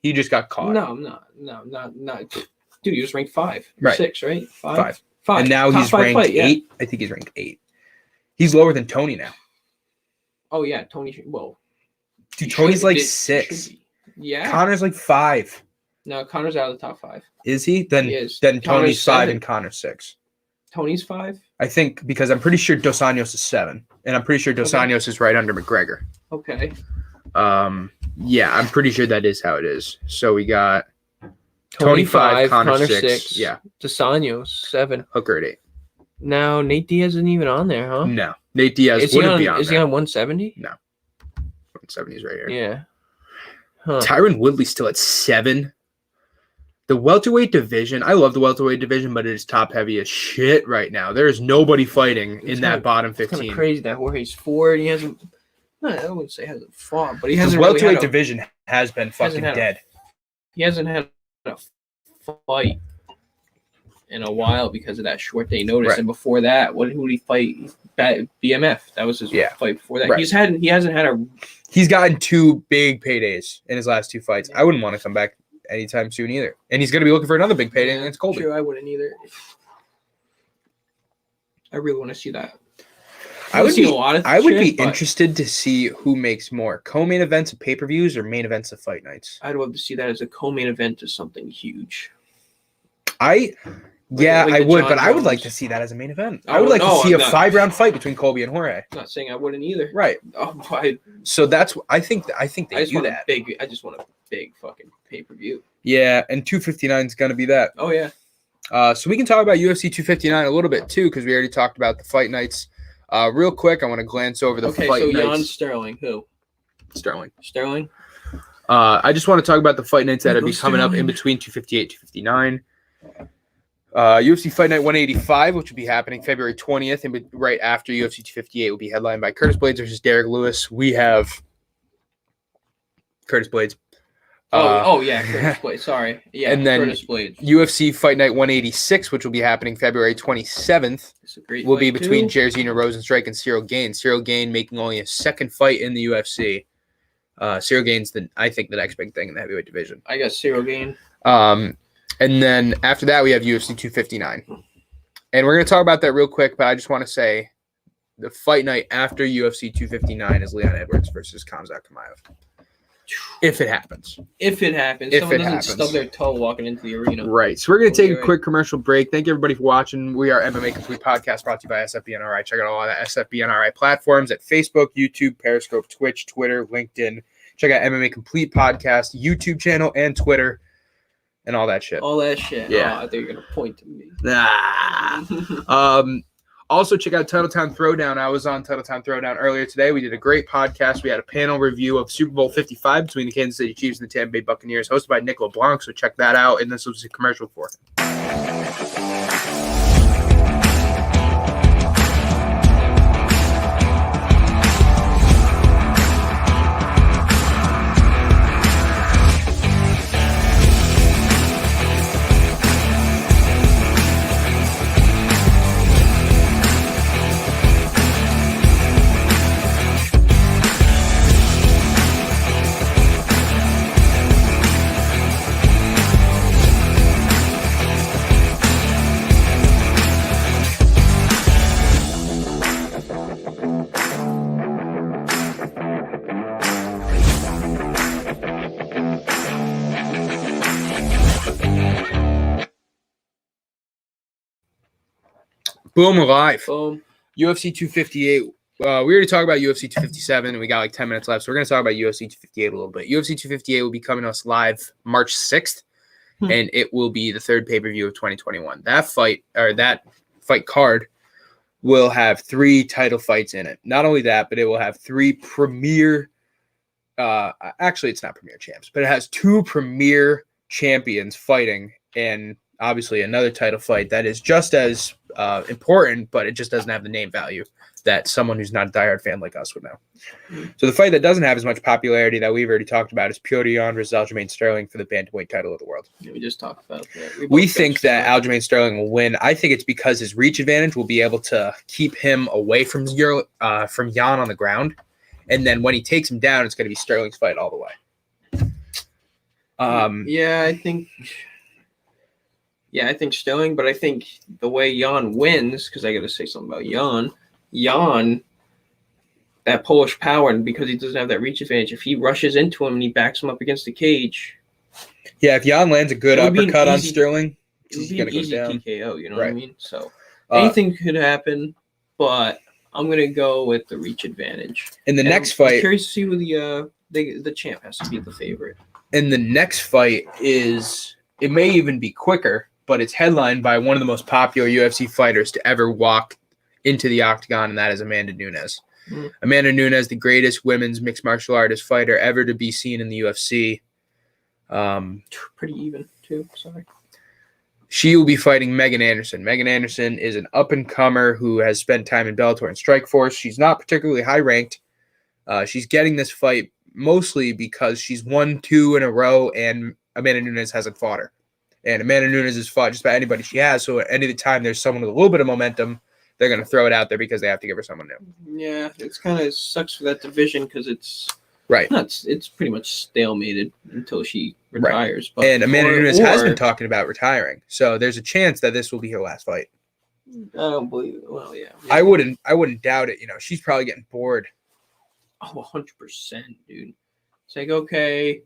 He just got caught. No, I'm not. No, not... Dude, he was ranked 5. Right. 6, right? 5? 5. And now Top he's 5 ranked fight, 8. I think he's ranked 8. He's lower than Tony now. Oh yeah, Tony. Well, dude, Tony's like 6. Yeah. Connor's like 5. No, Connor's out of the top 5. Is he? Then He is. Tony's Connor's 5 7. and Connor's 6. Tony's 5. I think because I'm pretty sure Dos Anjos is 7, and I'm pretty sure Dos Anjos is right under McGregor. Okay. Yeah, I'm pretty sure that is how it is. So we got Tony 5, Connor 6. Yeah. Dos Anjos 7. Hooker at 8. Now Nate Diaz isn't even on there, huh? No. Nate Diaz Is wouldn't be on Is he on 170? No. 170 is right here. Yeah. Huh. Tyron Woodley's still at 7. The welterweight division, I love the welterweight division, but it is top heavy as shit right now. There is nobody fighting in that bottom 15. It's kind of crazy that Jorge's 4 and he hasn't. No, I wouldn't say hasn't fought, but he hasn't. The welterweight division has been fucking dead. He hasn't had a fight in a while because of that short day notice. Right. And before that, who did he fight? BMF. That was his fight before that. Right. He hasn't had a. He's gotten 2 big paydays in his last 2 fights. I wouldn't want to come back anytime soon either. And he's going to be looking for another big payday against Colby. Sure, I wouldn't either. I really want to see that. I would be interested to see who makes more co-main events of pay-per-views or main events of fight nights. I'd love to see that as a co-main event of something huge. I would, but I would like to see that as a main event. I would like to see a 5-round fight between Colby and Jorge. I'm not saying I wouldn't either. Right. So that's I think they do that. I just want a big fucking pay-per-view. Yeah, and 259 is going to be that. Oh yeah. So we can talk about UFC 259 a little bit too, because we already talked about the fight nights. Real quick, I want to glance over the fight nights. Okay, so Jan Sterling, who? Sterling. I just want to talk about the fight nights that will be coming up in between 258 259. UFC Fight Night 185, which will be happening February 20th, and right after UFC 258 will be headlined by Curtis Blades versus Derek Lewis. We have Curtis Blades. Curtis Blades. Sorry. Yeah, and then Curtis Blades. UFC Fight Night 186, which will be happening February 27th, will be between Jairzinho Rozenstruik and Cyril Gane. Cyril Gane making only his 2nd fight in the UFC. Cyril Gane's I think the next big thing in the heavyweight division. I got Cyril Gane. And then after that, we have UFC 259. And we're going to talk about that real quick, but I just want to say the fight night after UFC 259 is Leon Edwards versus Khamzat Chimaev. If it happens. Someone doesn't stub their toe walking into the arena. Right. So we're going to take a quick commercial break. Thank you, everybody, for watching. We are MMA Complete Podcast, brought to you by SFBNRI. Check out all the SFBNRI platforms at Facebook, YouTube, Periscope, Twitch, Twitter, LinkedIn. Check out MMA Complete Podcast, YouTube channel, and Twitter, and all that shit. Yeah. I thought you were going to point to me. Also, check out Titletown Throwdown. I was on Titletown Throwdown earlier today. We did a great podcast. We had a panel review of Super Bowl 55 between the Kansas City Chiefs and the Tampa Bay Buccaneers, hosted by Nick LeBlanc. So check that out. And this was a commercial for it. Boom, we're live. Boom. UFC 258. We already talked about UFC 257, and we got like 10 minutes left, so we're going to talk about UFC 258 a little bit. UFC 258 will be coming to us live March 6th, and it will be the 3rd pay-per-view of 2021. That fight card will have 3 title fights in it. Not only that, but it will have 3 premier actually, it's not premier champs, but it has 2 premier champions fighting, and obviously another title fight that is just as important, but it just doesn't have the name value that someone who's not a diehard fan like us would know. So the fight that doesn't have as much popularity that we've already talked about is Petr Yan versus Aljamain Sterling for the bantamweight title of the world. Yeah, we just talked about that. We think that Aljamain Sterling will win. I think it's because his reach advantage will be able to keep him away from Yan on the ground, and then when he takes him down, it's going to be Sterling's fight all the way. Yeah, I think Yeah, I think Sterling, but I think the way Jan wins, because I got to say something about Jan, that Polish power, and because he doesn't have that reach advantage, if he rushes into him and he backs him up against the cage. Yeah, if Jan lands a good uppercut on Sterling, it would be an easy TKO, you know what I mean? So anything could happen, but I'm going to go with the reach advantage. In the next fight, I'm curious to see who the champ has to be the favorite. In the next fight it may even be quicker, but it's headlined by one of the most popular UFC fighters to ever walk into the octagon, and that is Amanda Nunes. Amanda Nunes, the greatest women's mixed martial artist fighter ever to be seen in the UFC. Pretty even, too. Sorry. She will be fighting Megan Anderson. Megan Anderson is an up-and-comer who has spent time in Bellator and Strikeforce. She's not particularly high-ranked. She's getting this fight mostly because she's won 2 in a row, and Amanda Nunes hasn't fought her. And Amanda Nunes has fought just about anybody she has, so at any time there's someone with a little bit of momentum, they're going to throw it out there because they have to give her someone new. Yeah, it's kind of sucks for that division because it's it's pretty much stalemated until she retires. Right. But and Amanda Nunes has been talking about retiring, so there's a chance that this will be her last fight. I don't believe it. Well, yeah. I wouldn't doubt it. She's probably getting bored. Oh, 100%, dude. It's like, okay,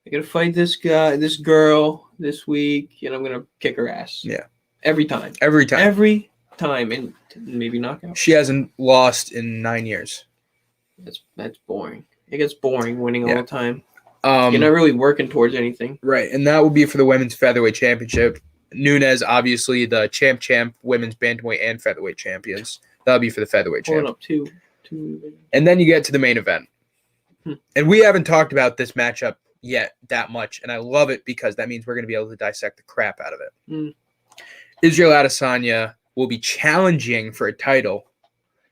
I gotta fight this girl this week, and I'm gonna kick her ass. Yeah. Every time, and maybe knock out. She hasn't lost in 9 years. That's boring. It gets boring winning all the time. You're not really working towards anything. Right, and that will be for the women's featherweight championship. Nunes, obviously, the champ, women's bantamweight and featherweight champions. That'll be for the featherweight champ. Up two. And then you get to the main event. And we haven't talked about this matchup yet that much, and I love it because that means we're going to be able to dissect the crap out of it. Israel Adesanya will be challenging for a title.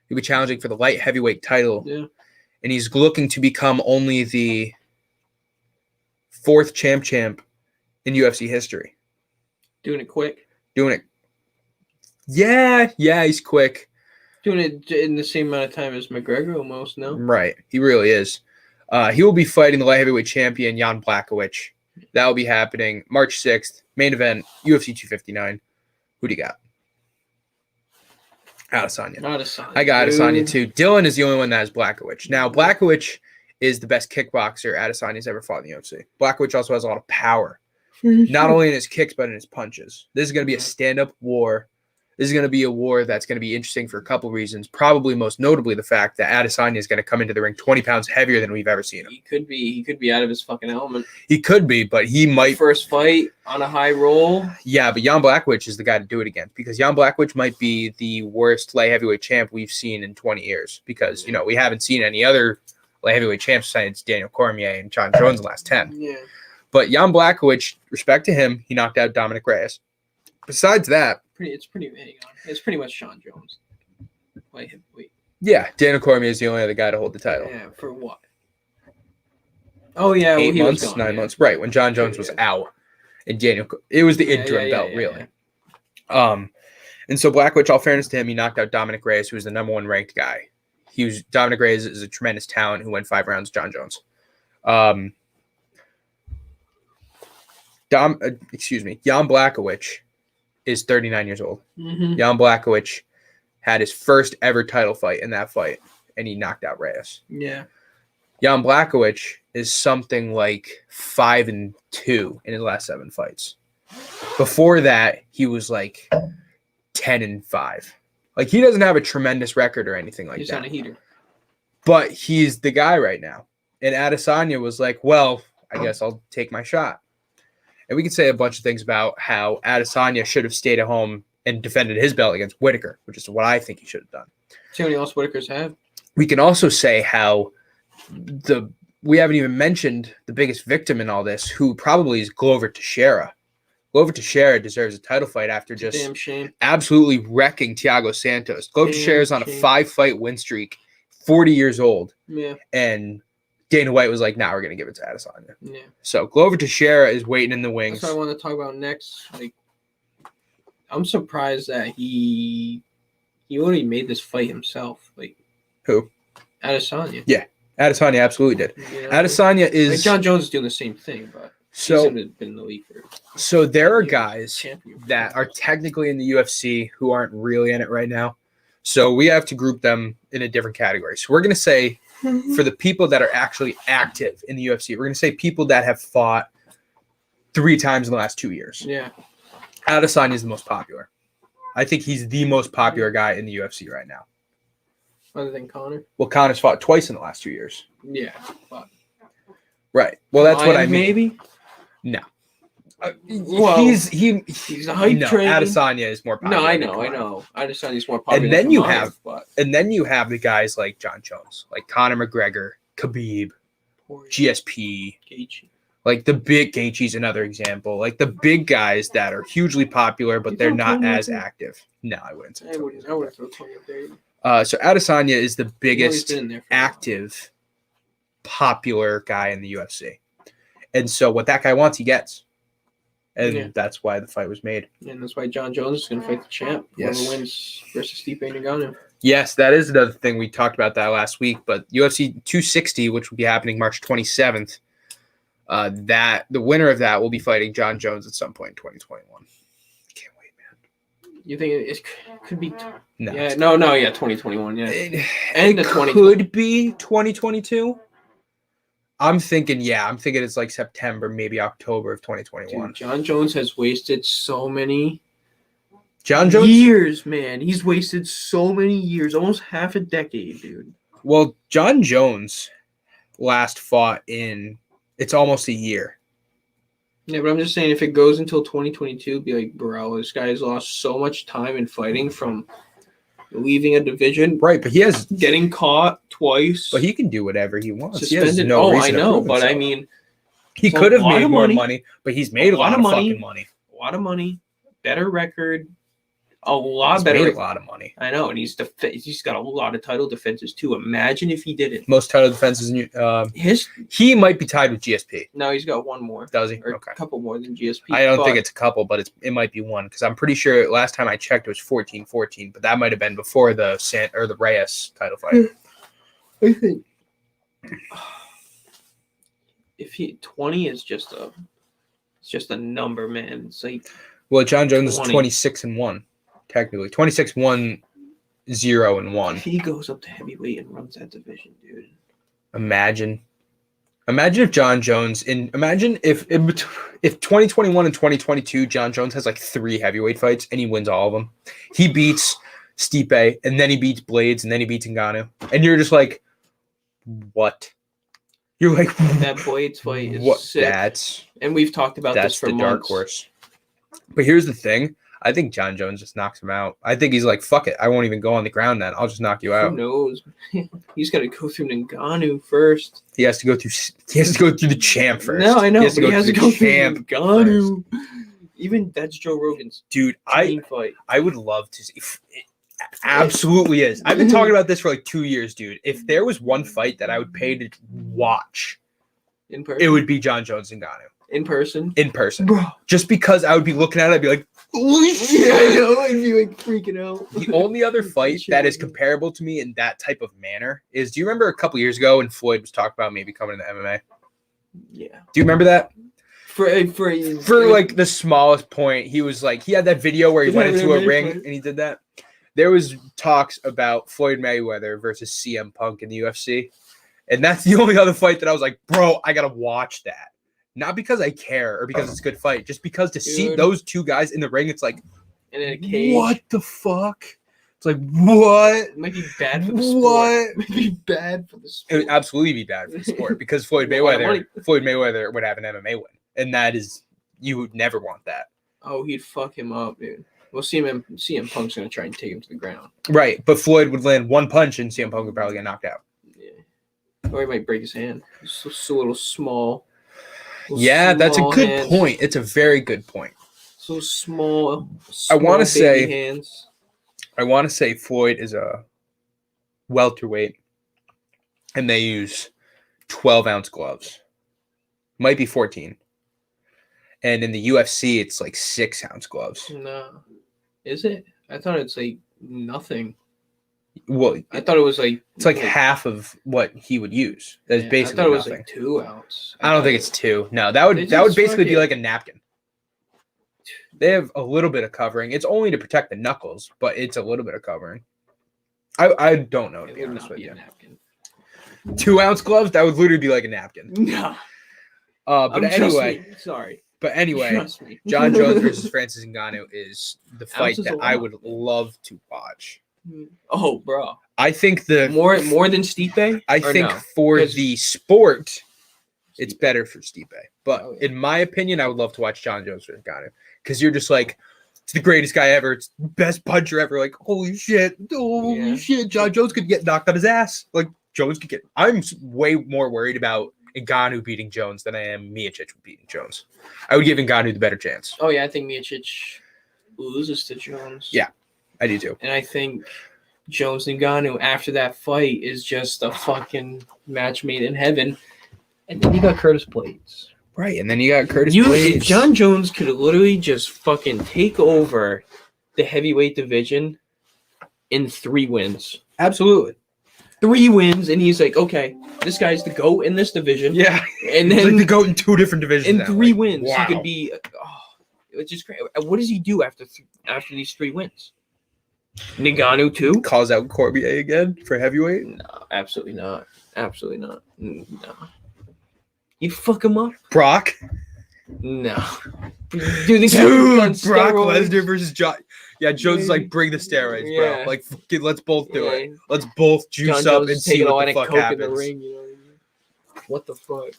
He'll be challenging for the light heavyweight title. Yeah. And he's looking to become only the 4th champ in UFC history. Doing it quick. Yeah, he's quick. Doing it in the same amount of time as McGregor almost, no? Right, he really is. He will be fighting the light heavyweight champion, Jan Blachowicz. That will be happening March 6th. Main event, UFC 259. Who do you got? Adesanya. I got Adesanya too. Dylan is the only one that has Blachowicz. Now, Blachowicz is the best kickboxer Adesanya's ever fought in the UFC. Blachowicz also has a lot of power, not only in his kicks, but in his punches. This is going to be a stand-up war. This is going to be a war that's going to be interesting for a couple reasons. Probably most notably the fact that Adesanya is going to come into the ring 20 pounds heavier than we've ever seen him. He could be out of his fucking element. He could be, but he might. First fight on a high roll. Yeah, but Jan Blachowicz is the guy to do it against because Jan Blachowicz might be the worst light heavyweight champ we've seen in 20 years because, we haven't seen any other light heavyweight champs since Daniel Cormier and John Jones in the last 10. Yeah. But Jan Blachowicz, respect to him, he knocked out Dominic Reyes. Besides that, it's pretty much Sean Jones. Wait. Yeah, Daniel Cormier is the only other guy to hold the title. Yeah, for what? Oh yeah, 8 months, 9 months, right? When John Jones was out, and it was the interim belt, really. Yeah. And so Blachowicz, all fairness to him, he knocked out Dominic Reyes, who was the number 1 ranked guy. Dominic Reyes is a tremendous talent who went 5 rounds. John Jones. Jan Blachowicz is 39 years old. Jan Blachowicz had his first ever title fight in that fight, and he knocked out Reyes. Yeah. Jan Blachowicz is something like 5-2 in his last 7 fights. Before that, he was like 10-5. Like, he doesn't have a tremendous record or anything like that. He's not a heater. But he's the guy right now. And Adesanya was like, well, I guess I'll take my shot. And we could say a bunch of things about how Adesanya should have stayed at home and defended his belt against Whitaker, which is what I think he should have done. See how many else Whitakers have? We can also say how we haven't even mentioned the biggest victim in all this, who probably is Glover Teixeira. Glover Teixeira deserves a title fight after just absolutely wrecking Thiago Santos. Glover Teixeira is on a 5-fight win streak, 40 years old. Yeah. And Dana White was like, nah, we're going to give it to Adesanya. Yeah. So Glover Teixeira is waiting in the wings. That's what I want to talk about next. Like, I'm surprised that he already made this fight himself. Like, who? Adesanya. Yeah, Adesanya absolutely did. You know, Adesanya is... Like, John Jones is doing the same thing, but... So, been in the league for so there are guys champion. that are technically in the UFC who aren't really in it right now. So we have to group them in a different category. So we're going to say for the people that are actually active in the UFC, we're going to say people that have fought 3 times in the last 2 years. Yeah. Adesanya is the most popular. I think he's the most popular guy in the UFC right now. Other than Conor? Well, Conor's fought twice in the last 2 years. Yeah. But right. Well, that's what I mean. Maybe? No. Well, he's a hype train. Adesanya is more popular. No, I know. Adesanya's more popular. And then you have the guys like John Jones, like Conor McGregor, Khabib, GSP, Gaethje. Like the big Gaethje's another example. Like the big guys that are hugely popular, but they're not as active. No, I wouldn't say. I wouldn't throw Tony up there. So Adesanya is the biggest active, popular guy in the UFC, and so what that guy wants, he gets. And that's why the fight was made. And that's why John Jones is going to fight the champ. Yes. Whoever wins versus Stipe Ngannou. Yes, that is another thing. We talked about that last week. But UFC 260, which will be happening March 27th, that the winner of that will be fighting John Jones at some point in 2021. Can't wait, man. You think it could be? No. Yeah, no, 2021. Yeah, it could be 2022. I'm thinking it's like September, maybe October of 2021. Dude, John Jones has wasted so many years, man. He's wasted so many years, almost half a decade, dude. Well, John Jones last fought it's almost a year. Yeah, but I'm just saying if it goes until 2022, be like, bro, this guy's lost so much time in fighting from leaving a division. Right, but he has getting caught twice. But he can do whatever he wants. Suspended. I know, but I mean, he could have made more money, but he's made a lot of fucking money. A lot of money, better record, a lot better. Made a lot of money. I know, and he's got a lot of title defenses too. Imagine if he didn't. Most title defenses in he might be tied with GSP. No, he's got one more. Does he? Or okay. A couple more than GSP. I don't think it's a couple, but it might be one because I'm pretty sure last time I checked it was 14-14, but that might have been before the Reyes title fight. I think if 20 is just a number, man. It's like John Jones is 26-1. Technically, 26-1-0-1. If he goes up to heavyweight and runs that division, dude. Imagine if John Jones if 2021 and 2022 John Jones has like 3 heavyweight fights and he wins all of them. He beats Stipe and then he beats Blades and then he beats Ngannou. And you're just like, what? You're like, that Blades fight is sick. And we've talked about this for months. That's the dark horse. But here's the thing. I think John Jones just knocks him out. I think he's like, fuck it. I won't even go on the ground then. I'll just knock you out. Who knows? He's got to go through Ngannou first. He has to go through the champ first. No, I know. He has to go through Ngannou. Even that's Joe Rogan's fight. I would love to see. It absolutely is. I've been talking about this for like 2 years, dude. If there was one fight that I would pay to watch, in person, it would be John Jones and Ngannou. In person? In person. Bro. Just because I would be looking at it, I'd be like, holy shit. Yeah, I know. I'd be like freaking out. The only other fight that is comparable to me in that type of manner is, do you remember a couple years ago when Floyd was talking about maybe coming to MMA? Yeah. Do you remember that? For like the smallest point, he was like, he had that video where he went into a ring and he did that. There was talks about Floyd Mayweather versus CM Punk in the UFC. And that's the only other fight that I was like, bro, I got to watch that. Not because I care or because it's a good fight, just because to see those two guys in the ring, it's like, in a cage. What the fuck? It's like, what? It might be bad for the sport. What? It might be bad for the sport. It would absolutely be bad for the sport because Floyd Mayweather would have an MMA win. And that is, you would never want that. Oh, he'd fuck him up, dude. Well, CM Punk's going to try and take him to the ground. Right, but Floyd would land one punch and CM Punk would probably get knocked out. Yeah. Or he might break his hand. It's a little small. Yeah, that's a good point. It's a very good point. So small I want to say hands. I want to say Floyd is a welterweight, and they use 12-ounce gloves. Might be 14. And in the UFC, it's like 6-ounce gloves. No, is it? I thought it's like nothing. Well, I thought it was like it's like half of what he would use. That's basically I thought it was nothing. like 2 ounce. I don't think it's 2. No, that would basically be like a napkin. They have a little bit of covering. It's only to protect the knuckles, but it's a little bit of covering. I don't know, to be honest with you. 2 ounce gloves, that would literally be like a napkin. No. But anyway, sorry. But anyway, John Jones versus Francis Ngannou is the fight that I would love to watch. Oh, bro. I think the more than Stipe. I think for the sport, it's better for Stipe. But in my opinion, I would love to watch John Jones versus Ngannou because you're just like, it's the greatest guy ever. It's the best puncher ever. Like, holy shit, shit. John Jones could get knocked on his ass. Like Jones could get. I'm way more worried about Ngannou beating Jones than I am Miocic beating Jones. I would give Ngannou the better chance. Oh yeah, I think Miocic loses to Jones. Yeah, I do too. And I think Jones Ngannou after that fight is just a fucking match made in heaven. And then you got Curtis Blades. Right, and then you got Curtis Blades. John Jones could literally just fucking take over the heavyweight division in 3 wins. Absolutely. 3 wins, and he's like, okay, this guy's the GOAT in this division. Yeah. And he's then like the GOAT in 2 different divisions. In 3 wins, wow. he could be. It's just crazy. What does he do after these 3 wins? Ngannou too? Calls out Cormier again for heavyweight? No, absolutely not. Absolutely not. No. You fuck him up? Brock? No. Dude, Brock Lesnar versus John. Yeah, Jones is like, bring the steroids, bro. Like, let's both do it. Let's both juice John up Jones and see what the fuck happens. In the ring, you know what I mean? What the fuck?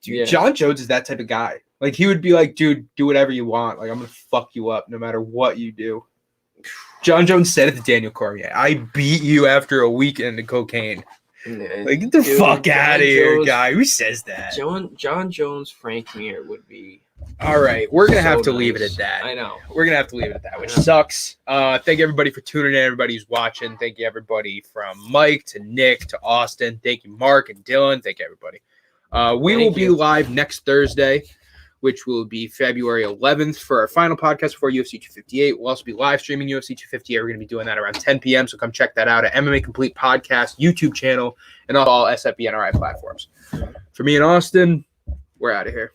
Dude, John Jones is that type of guy. Like, he would be like, dude, do whatever you want. Like, I'm going to fuck you up no matter what you do. John Jones said it to Daniel Cormier. I beat you after a weekend of cocaine. Like, get the fuck out of here, guy. Who says that? John Jones, Frank Mir would be. All right. We're going to have to leave it at that. I know. We're going to have to leave it at that, which sucks. Thank you, everybody, for tuning in. Everybody who's watching. Thank you, everybody, from Mike to Nick to Austin. Thank you, Mark and Dylan. Thank you, everybody. We will be live next Thursday, which will be February 11th for our final podcast before UFC 258. We'll also be live streaming UFC 258. We're going to be doing that around 10 p.m., so come check that out at MMA Complete Podcast, YouTube channel, and all SFB NRI platforms. For me and Austin, we're out of here.